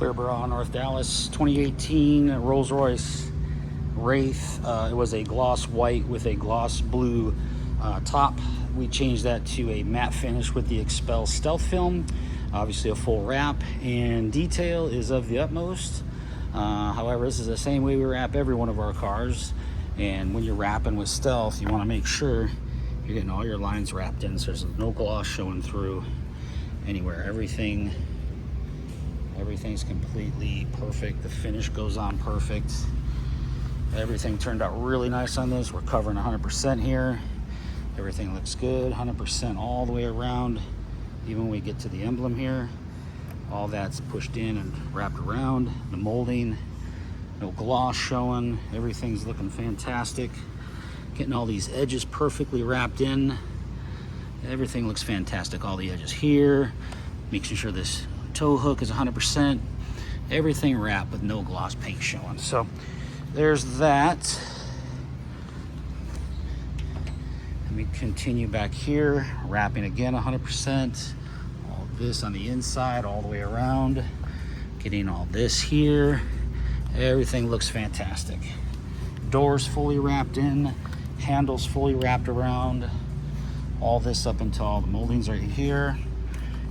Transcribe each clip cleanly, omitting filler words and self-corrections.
Clearborough, North Dallas, 2018 Rolls Royce Wraith. It was a gloss white with a gloss blue top. We changed that to a matte finish with the Xpel Stealth film. Obviously a full wrap, and detail is of the utmost. However, this is the same way we wrap every one of our cars. And when you're wrapping with Stealth, you want to make sure you're getting all your lines wrapped in, so there's no gloss showing through anywhere. Everything's completely perfect. The finish goes on perfect. Everything turned out really nice on this. We're covering 100% here. Everything looks good, 100% all the way around. Even when we get to the emblem here, all that's pushed in and wrapped around. The molding, no gloss showing. Everything's looking fantastic. Getting all these edges perfectly wrapped in. Everything looks fantastic. All the edges here, making sure this tow hook is 100%. Everything wrapped with no gloss paint showing. So there's that. Let me continue back here, wrapping again 100%. All this on the inside, all the way around. Getting all this here. Everything looks fantastic. Doors fully wrapped in, handles fully wrapped around. All this up until all the moldings right here.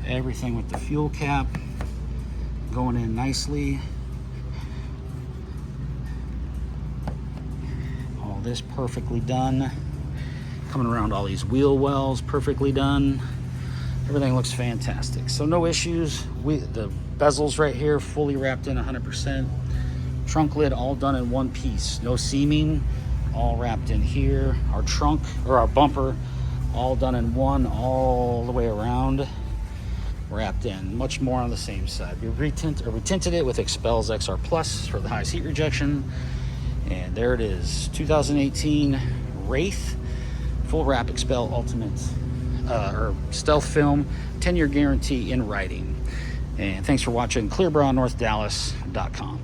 Everything with the fuel cap going in nicely. All this perfectly done. Coming around all these wheel wells, perfectly done. Everything looks fantastic. So no issues. The bezels right here, fully wrapped in 100%. Trunk lid all done in one piece. No seaming, all wrapped in here. Our trunk, or our bumper, all done in one, all the way around. Wrapped in. Much more on the same side. We tinted it with Xpel's XR Plus for the highest heat rejection. And there it is, 2018 Wraith. Full wrap Xpel Ultimate or Stealth Film, 10-year guarantee in writing. And thanks for watching. ClearboroughNorthDallas.com.